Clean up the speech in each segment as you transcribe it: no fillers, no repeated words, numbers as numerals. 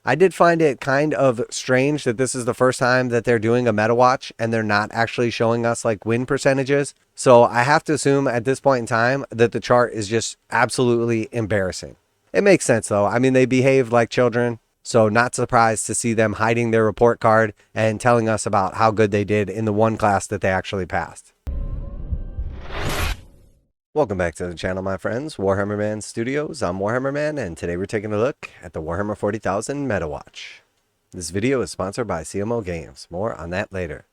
I did find it kind of strange that this is the first time that they're doing a Metawatch and they're not actually showing us like win percentages. So I have to assume at this point in time that the chart is just absolutely embarrassing. It makes sense though. I mean, they behaved like children, so not surprised to see them hiding their report card and telling us about how good they did in the one class that they actually passed. Welcome back to the channel, my friends. Warhammer Man Studios. I'm Warhammer Man, and today we're taking a look at the Warhammer 40,000 Metawatch. This video is sponsored by CMO Games. More on that later.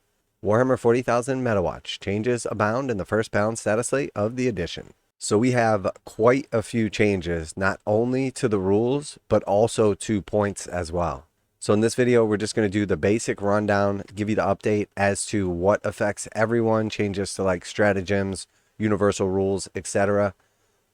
Warhammer 40,000 Metawatch. Changes abound in the first balanced Dataslate of the edition. So we have quite a few changes, not only to the rules, but also to points as well. So in this video, we're just going to do the basic rundown, give you the update as to what affects everyone, changes to like stratagems, universal rules, etc.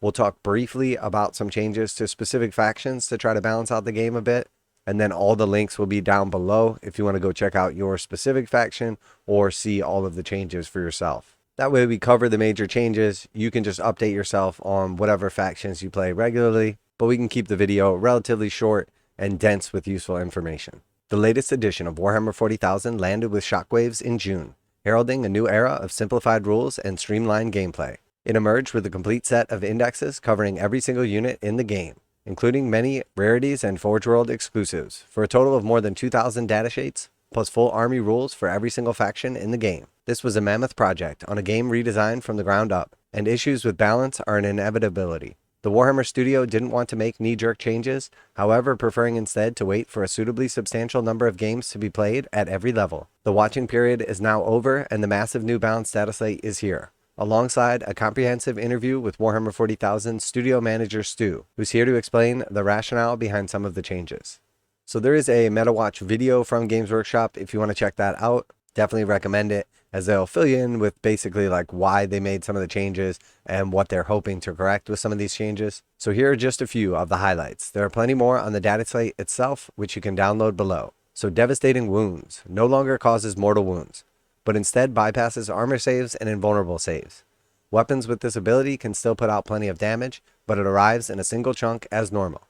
We'll talk briefly about some changes to specific factions to try to balance out the game a bit, and then all the links will be down below if you want to go check out your specific faction or see all of the changes for yourself. That way we cover the major changes. You can just update yourself on whatever factions you play regularly, but we can keep the video relatively short and dense with useful information. The latest edition of Warhammer 40,000 landed with shockwaves in June, heralding a new era of simplified rules and streamlined gameplay. It emerged with a complete set of indexes covering every single unit in the game, including many rarities and forgeworld exclusives, for a total of more than 2,000 datasheets, plus full army rules for every single faction in the game. This was a mammoth project on a game redesigned from the ground up, and issues with balance are an inevitability. The Warhammer studio didn't want to make knee-jerk changes, however preferring instead to wait for a suitably substantial number of games to be played at every level. The watching period is now over and the massive new balanced Dataslate is here, alongside a comprehensive interview with Warhammer 40,000 studio manager Stu, who's here to explain the rationale behind some of the changes. So there is a Metawatch video from Games Workshop if you want to check that out. Definitely recommend it, as they'll fill you in with basically like why they made some of the changes and what they're hoping to correct with some of these changes. So here are just a few of the highlights. There are plenty more on the Dataslate itself, which you can download below. So Devastating Wounds no longer causes mortal wounds, but instead bypasses armor saves and invulnerable saves. Weapons with this ability can still put out plenty of damage, but it arrives in a single chunk as normal.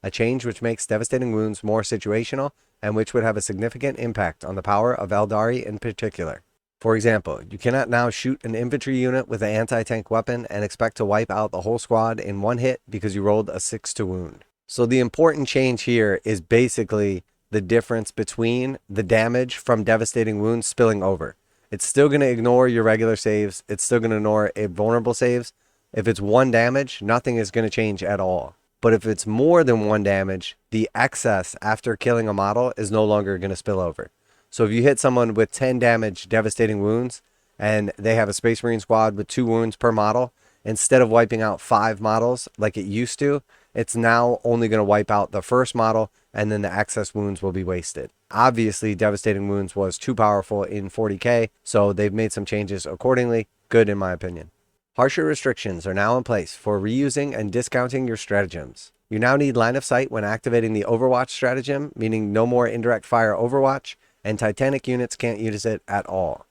A change which makes Devastating Wounds more situational and which would have a significant impact on the power of Aeldari in particular. For example, you cannot now shoot an infantry unit with an anti-tank weapon and expect to wipe out the whole squad in one hit because you rolled a 6 to wound. So the important change here is basically the difference between the damage from Devastating Wounds spilling over. It's still going to ignore your regular saves. It's still going to ignore vulnerable saves. If it's 1 damage, nothing is going to change at all. But if it's more than 1 damage, the excess after killing a model is no longer going to spill over. So if you hit someone with 10 damage Devastating Wounds and they have a Space Marine squad with 2 wounds per model, instead of wiping out 5 models like it used to, it's now only going to wipe out the first model and then the excess wounds will be wasted. Obviously, Devastating Wounds was too powerful in 40k, so they've made some changes accordingly. Good in my opinion. Harsher restrictions are now in place for reusing and discounting your stratagems. You now need line of sight when activating the Overwatch stratagem, meaning no more indirect fire Overwatch, and Titanic units can't use it at all.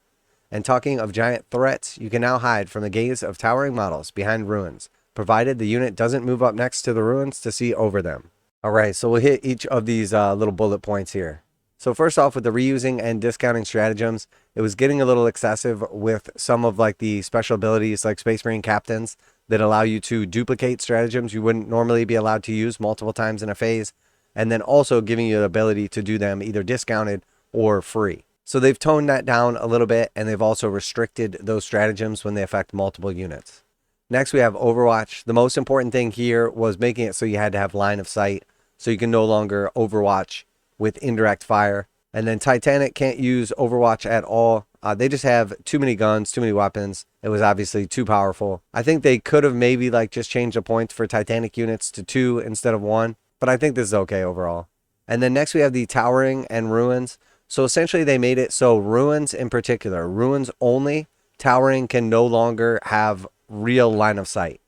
And talking of giant threats, you can now hide from the gaze of towering models behind ruins, provided the unit doesn't move up next to the ruins to see over them. Alright, so we'll hit each of these little bullet points here. So first off, with the reusing and discounting stratagems, it was getting a little excessive with some of like the special abilities like Space Marine Captains that allow you to duplicate stratagems you wouldn't normally be allowed to use multiple times in a phase, and then also giving you the ability to do them either discounted or free. So they've toned that down a little bit, and they've also restricted those stratagems when they affect multiple units. Next, we have Overwatch. The most important thing here was making it so you had to have line of sight, so you can no longer Overwatch with indirect fire. And then Titanic can't use Overwatch at all. They just have too many guns, too many weapons. It was obviously too powerful. I think they could have maybe like just changed the points for Titanic units to 2 instead of 1, but I think this is okay overall. And then next we have the Towering and Ruins. So essentially they made it so Ruins in particular, Ruins only, Towering can no longer have real line of sight.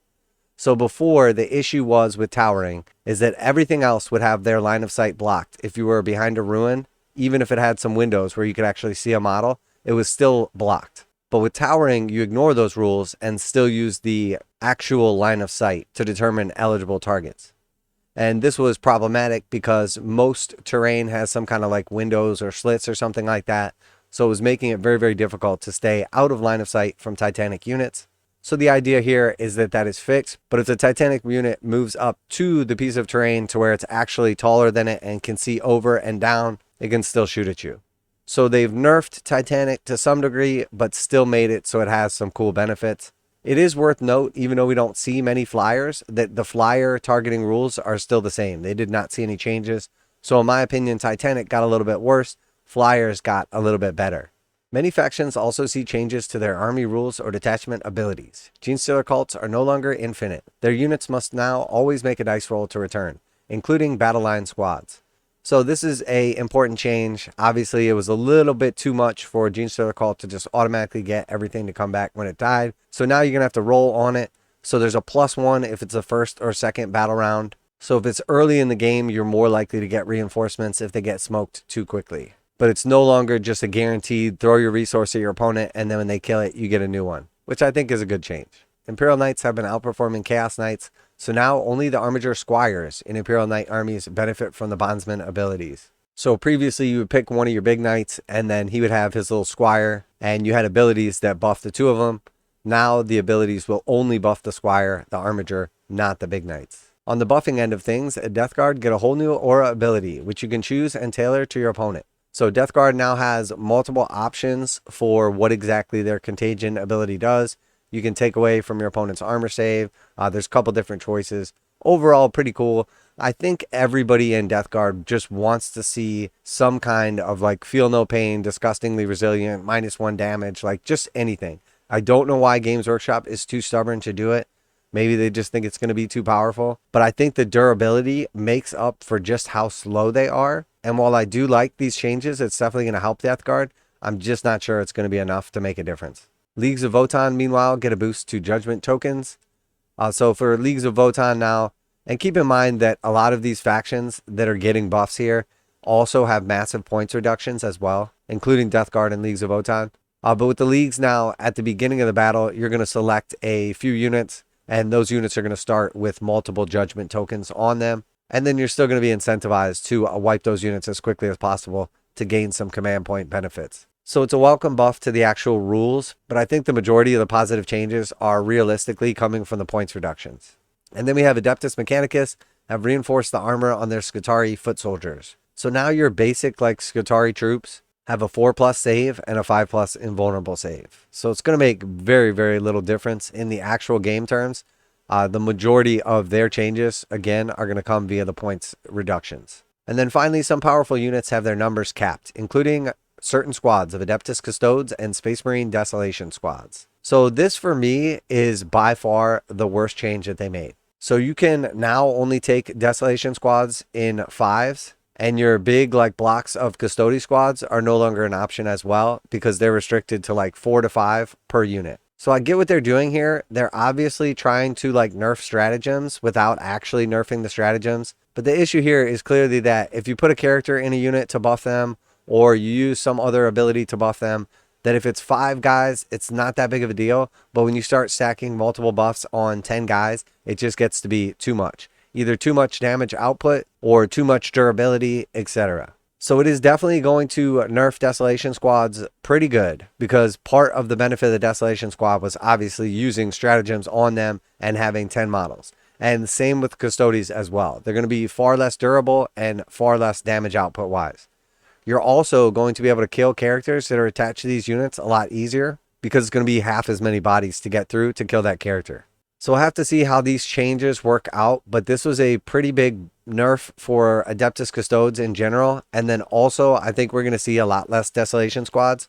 So before, the issue was with Towering is that everything else would have their line of sight blocked. If you were behind a ruin, even if it had some windows where you could actually see a model, it was still blocked. But with Towering, you ignore those rules and still use the actual line of sight to determine eligible targets. And this was problematic because most terrain has some kind of like windows or slits or something like that. So it was making it very, very difficult to stay out of line of sight from Titanic units. So the idea here is that that is fixed, but if the Titanic unit moves up to the piece of terrain to where it's actually taller than it and can see over and down, it can still shoot at you. So they've nerfed Titanic to some degree, but still made it so it has some cool benefits. It is worth note, even though we don't see many flyers, that the flyer targeting rules are still the same. They did not see any changes. So in my opinion, Titanic got a little bit worse. Flyers got a little bit better. Many factions also see changes to their army rules or detachment abilities. Genestealer cults are no longer infinite. Their units must now always make a dice roll to return, including battle line squads. So this is a important change. Obviously, it was a little bit too much for Genestealer cult to just automatically get everything to come back when it died. So now you're going to have to roll on it. So there's a +1 if it's the first or second battle round. So if it's early in the game, you're more likely to get reinforcements if they get smoked too quickly. But it's no longer just a guaranteed throw your resource at your opponent and then when they kill it, you get a new one, which I think is a good change. Imperial Knights have been outperforming Chaos Knights, so now only the Armiger Squires in Imperial Knight armies benefit from the Bondsman abilities. So previously you would pick one of your big knights and then he would have his little squire and you had abilities that buff the two of them. Now the abilities will only buff the squire, the Armiger, not the big knights. On the buffing end of things, a Death Guard get a whole new aura ability, which you can choose and tailor to your opponent. So Death Guard now has multiple options for what exactly their contagion ability does. You can take away from your opponent's armor save. There's a couple different choices. Overall, pretty cool. I think everybody in Death Guard just wants to see some kind of like feel no pain, disgustingly resilient, -1 damage, like just anything. I don't know why Games Workshop is too stubborn to do it. Maybe they just think it's going to be too powerful. But I think the durability makes up for just how slow they are. And while I do like these changes, it's definitely going to help Death Guard. I'm just not sure it's going to be enough to make a difference. Leagues of Votann, meanwhile, get a boost to Judgment tokens. So for Leagues of Votann now, and keep in mind that a lot of these factions that are getting buffs here also have massive points reductions as well, including Death Guard and Leagues of Votann. But with the leagues now, at the beginning of the battle, you're going to select a few units, and those units are going to start with multiple Judgment tokens on them. And then you're still going to be incentivized to wipe those units as quickly as possible to gain some command point benefits. So it's a welcome buff to the actual rules, but I think the majority of the positive changes are realistically coming from the points reductions. And then we have Adeptus Mechanicus have reinforced the armor on their Skitarii foot soldiers. So now your basic like Skitarii troops have a 4+ save and a 5+ invulnerable save. So it's going to make very, very little difference in the actual game terms. The majority of their changes, again, are going to come via the points reductions. And then finally, some powerful units have their numbers capped, including certain squads of Adeptus Custodes and Space Marine Desolation squads. So this, for me, is by far the worst change that they made. So you can now only take Desolation squads in 5s, and your big like blocks of Custodi squads are no longer an option as well because they're restricted to like 4 to 5 per unit. So I get what they're doing here. They're obviously trying to like nerf stratagems without actually nerfing the stratagems. But the issue here is clearly that if you put a character in a unit to buff them, or you use some other ability to buff them, that if it's 5 guys, it's not that big of a deal. But when you start stacking multiple buffs on 10 guys, it just gets to be too much. Either too much damage output or too much durability, etc. So it is definitely going to nerf Desolation squads pretty good, because part of the benefit of the Desolation squad was obviously using stratagems on them and having 10 models. And same with Custodes as well. They're going to be far less durable and far less damage output wise. You're also going to be able to kill characters that are attached to these units a lot easier, because it's going to be half as many bodies to get through to kill that character. So we'll have to see how these changes work out, but this was a pretty big nerf for Adeptus Custodes in general. And then also, I think we're going to see a lot less Desolation squads.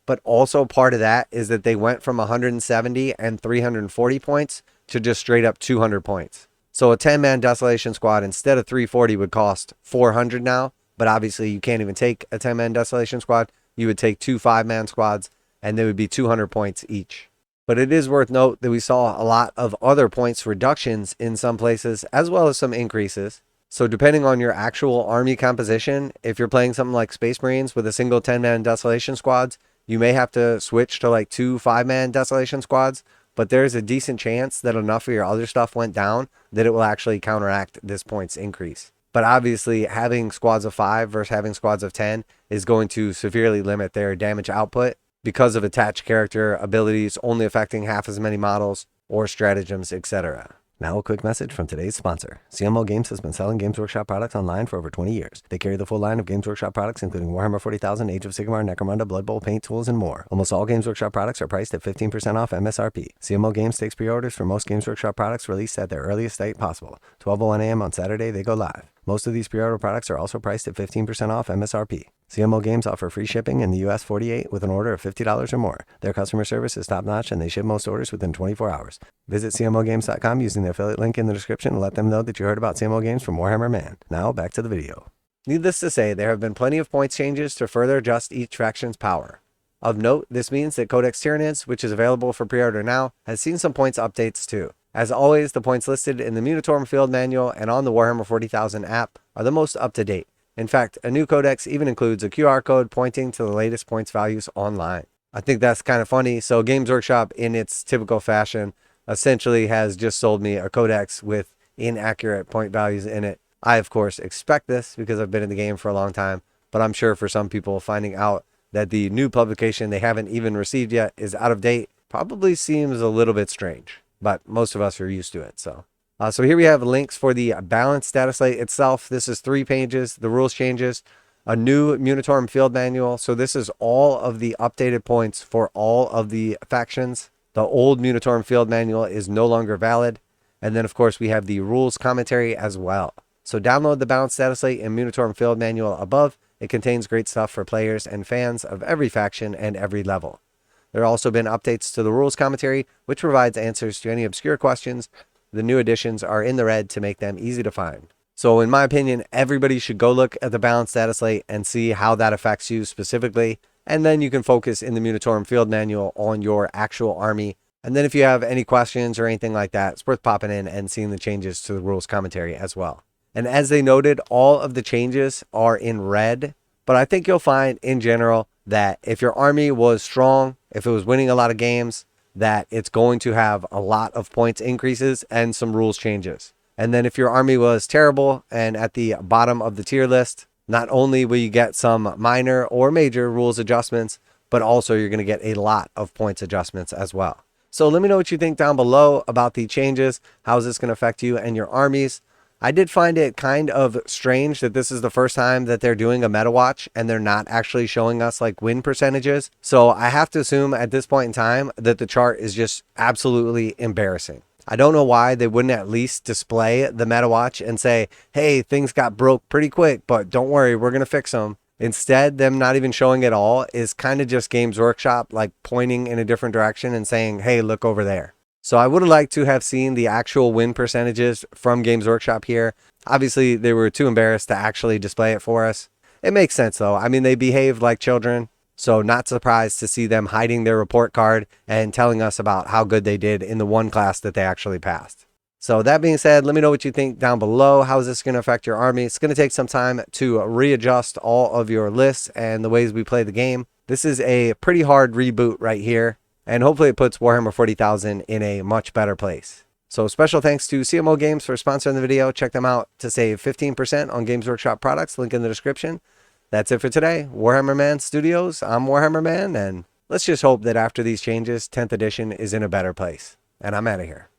But also part of that is that they went from 170 and 340 points to just straight up 200 points. So a 10-man Desolation squad instead of 340 would cost 400 now. But obviously you can't even take a 10-man Desolation squad. You would take 2 5-man squads and they would be 200 points each. But it is worth note that we saw a lot of other points reductions in some places, as well as some increases. So depending on your actual army composition, if you're playing something like Space Marines with a single 10-man Desolation squads, you may have to switch to like 2 5-man Desolation squads, but there's a decent chance that enough of your other stuff went down that it will actually counteract this points increase. But obviously, having squads of 5 versus having squads of 10 is going to severely limit their damage output because of attached character abilities only affecting half as many models or stratagems, etc. Now a quick message from today's sponsor. CMO Games has been selling Games Workshop products online for over 20 years. They carry the full line of Games Workshop products, including Warhammer 40,000, Age of Sigmar, Necromunda, Blood Bowl, paint tools, and more. Almost all Games Workshop products are priced at 15% off MSRP. CMO Games takes pre-orders for most Games Workshop products released at their earliest date possible. 12:01 a.m. on Saturday, they go live. Most of these pre-order products are also priced at 15% off MSRP. CMO Games offer free shipping in the US 48 with an order of $50 or more. Their customer service is top-notch and they ship most orders within 24 hours. Visit CMOGames.com using the affiliate link in the description and let them know that you heard about CMO Games from Warhammer Man. Now, back to the video. Needless to say, there have been plenty of points changes to further adjust each faction's power. Of note, this means that Codex Tyranids, which is available for pre-order now, has seen some points updates too. As always, the points listed in the Munitorum Field Manual and on the Warhammer 40,000 app are the most up-to-date. In fact, a new codex even includes a QR code pointing to the latest points values online. I think that's kind of funny. So Games Workshop, in its typical fashion, essentially has just sold me a codex with inaccurate point values in it. I, of course, expect this because I've been in the game for a long time, but I'm sure for some people finding out that the new publication they haven't even received yet is out of date probably seems a little bit strange, but most of us are used to it. So here we have links for the balanced Dataslate itself. This is 3 pages, the rules changes, a new Munitorum Field Manual. So this is all of the updated points for all of the factions. The old Munitorum Field Manual is no longer valid. And then, of course, we have the rules commentary as well. So download the balanced Dataslate and Munitorum Field Manual above. It contains great stuff for players and fans of every faction and every level. There have also been updates to the rules commentary, which provides answers to any obscure questions. The new additions are in the red to make them easy to find. So in my opinion, everybody should go look at the balanced Dataslate and see how that affects you specifically. And then you can focus in the Munitorum Field Manual on your actual army. And then if you have any questions or anything like that, it's worth popping in and seeing the changes to the rules commentary as well. And as they noted, all of the changes are in red. But I think you'll find in general that if your army was strong, if it was winning a lot of games, that it's going to have a lot of points increases and some rules changes. And then if your army was terrible and at the bottom of the tier list, not only will you get some minor or major rules adjustments, but also you're going to get a lot of points adjustments as well. So let me know what you think down below about the changes. How is this going to affect you and your armies? I did find it kind of strange that this is the first time that they're doing a Metawatch and they're not actually showing us like win percentages. So I have to assume at this point in time that the chart is just absolutely embarrassing. I don't know why they wouldn't at least display the Metawatch and say, hey, things got broke pretty quick, but don't worry, we're going to fix them. Instead, them not even showing it all is kind of just Games Workshop like pointing in a different direction and saying, hey, look over there. So I would have liked to have seen the actual win percentages from Games Workshop here. Obviously, they were too embarrassed to actually display it for us. It makes sense, though. I mean, they behaved like children, so not surprised to see them hiding their report card and telling us about how good they did in the one class that they actually passed. So that being said, let me know what you think down below. How is this going to affect your army? It's going to take some time to readjust all of your lists and the ways we play the game. This is a pretty hard reboot right here. And hopefully it puts Warhammer 40,000 in a much better place. So special thanks to CMO Games for sponsoring the video. Check them out to save 15% on Games Workshop products. Link in the description. That's it for today. Warhammer Man Studios. I'm Warhammer Man. And let's just hope that after these changes, 10th edition is in a better place. And I'm out of here.